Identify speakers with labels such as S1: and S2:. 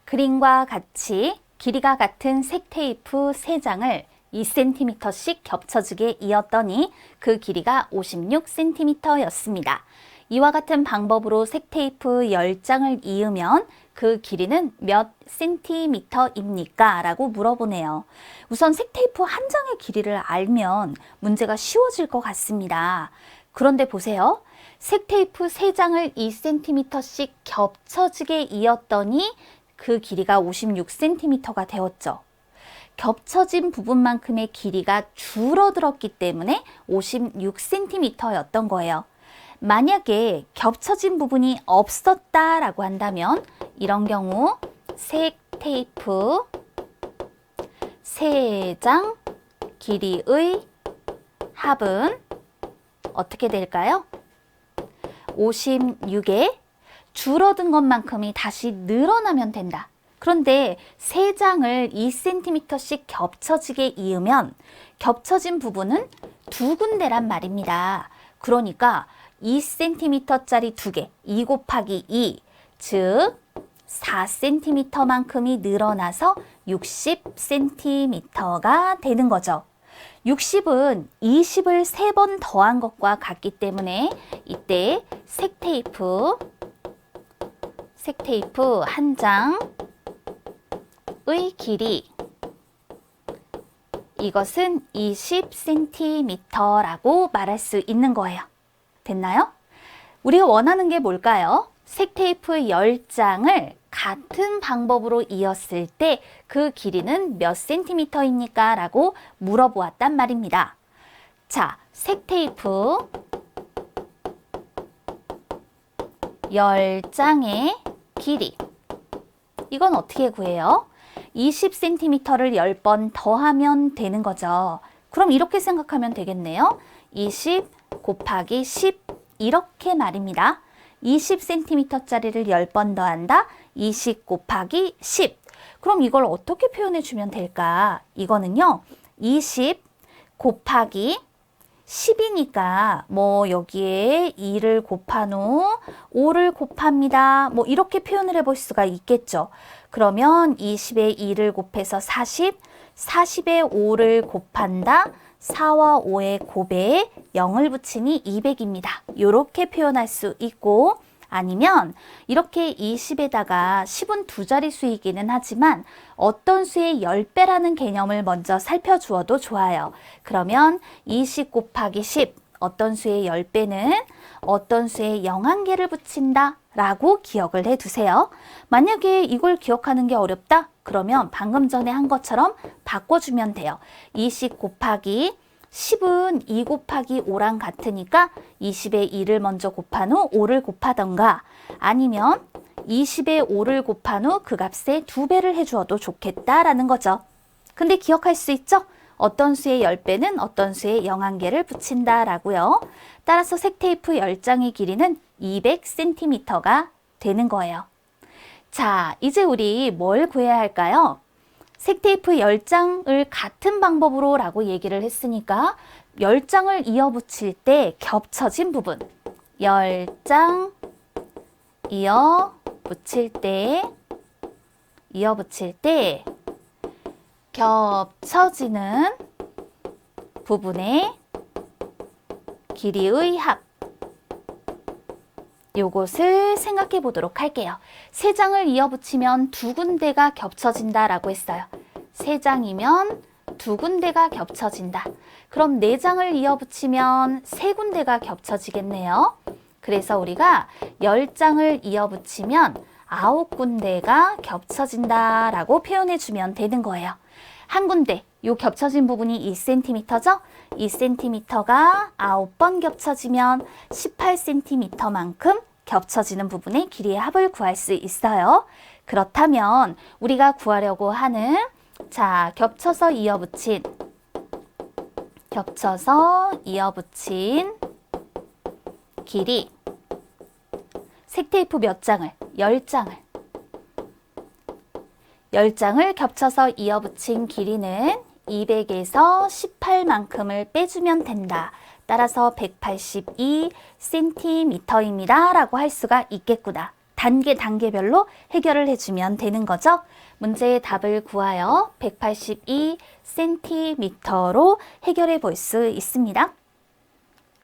S1: 그림과 같이 길이가 같은 색 테이프 3장을 2cm씩 겹쳐지게 이었더니 그 길이가 56cm였습니다. 이와 같은 방법으로 색 테이프 10장을 이으면 그 길이는 몇 cm입니까? 라고 물어보네요. 우선 색 테이프 한 장의 길이를 알면 문제가 쉬워질 것 같습니다. 그런데 보세요. 색 테이프 3장을 2cm씩 겹쳐지게 이었더니 그 길이가 56cm가 되었죠. 겹쳐진 부분만큼의 길이가 줄어들었기 때문에 56cm였던 거예요. 만약에 겹쳐진 부분이 없었다라고 한다면 이런 경우 색 테이프 3장 길이의 합은 어떻게 될까요? 56에 줄어든 것만큼이 다시 늘어나면 된다. 그런데 3장을 2cm씩 겹쳐지게 이으면 겹쳐진 부분은 2군데란 말입니다. 그러니까 2cm짜리 2개, 2 곱하기 2, 즉 4cm만큼이 늘어나서 60cm가 되는 거죠. 60은 20을 3번 더한 것과 같기 때문에 이때 색 테이프 한 장의 길이 이것은 20cm라고 말할 수 있는 거예요. 됐나요? 우리가 원하는 게 뭘까요? 색 테이프 10장을 같은 방법으로 이었을 때 그 길이는 몇 cm입니까? 라고 물어보았단 말입니다. 자, 색 테이프 10장의 길이. 이건 어떻게 구해요? 20cm를 10번 더하면 되는 거죠. 그럼 이렇게 생각하면 되겠네요. 20 곱하기 10 이렇게 말입니다. 20cm짜리를 10번 더한다. 20 곱하기 10. 그럼 이걸 어떻게 표현해 주면 될까? 이거는요. 20 곱하기 10이니까 뭐 여기에 2를 곱한 후 5를 곱합니다. 뭐 이렇게 표현을 해볼 수가 있겠죠. 그러면 20에 2를 곱해서 40, 40에 5를 곱한다. 4와 5의 곱에 0을 붙이니 200입니다. 이렇게 표현할 수 있고 아니면 이렇게 20에다가 10은 두 자리 수이기는 하지만 어떤 수의 10배라는 개념을 먼저 살펴주어도 좋아요. 그러면 20 곱하기 10, 어떤 수의 10배는 어떤 수의 0한개를 붙인다 라고 기억을 해두세요. 만약에 이걸 기억하는 게 어렵다? 그러면 방금 전에 한 것처럼 바꿔주면 돼요. 20 곱하기 10은 2 곱하기 5랑 같으니까 20에 2를 먼저 곱한 후 5를 곱하던가 아니면 20에 5를 곱한 후 그 값에 2배를 해주어도 좋겠다라는 거죠. 근데 기억할 수 있죠? 어떤 수의 10배는 어떤 수의 0한개를 붙인다라고요. 따라서 색 테이프 10장의 길이는 200cm가 되는 거예요. 자, 이제 우리 뭘 구해야 할까요? 색 테이프 10장을 같은 방법으로 라고 얘기를 했으니까 10장을 이어 붙일 때 겹쳐진 부분 10장 이어 붙일 때 겹쳐지는 부분의 길이의 합 요것을 생각해 보도록 할게요. 3장을 이어 붙이면 2군데가 겹쳐진다라고 했어요. 3장이면 2군데가 겹쳐진다. 그럼 4장을 이어 붙이면 3군데가 겹쳐지겠네요. 그래서 우리가 10장을 이어 붙이면 9군데가 겹쳐진다라고 표현해 주면 되는 거예요. 한 군데, 요 겹쳐진 부분이 2cm죠? 2cm가 9번 겹쳐지면 18cm만큼 겹쳐지는 부분의 길이의 합을 구할 수 있어요. 그렇다면 우리가 구하려고 하는 자, 겹쳐서 이어 붙인 길이 색 테이프 몇 장을? 10장을 10장을 겹쳐서 이어 붙인 길이는 200에서 18만큼을 빼주면 된다. 따라서 182cm입니다. 라고 할 수가 있겠구나. 단계별로 해결을 해주면 되는 거죠. 문제의 답을 구하여 182cm로 해결해 볼 수 있습니다.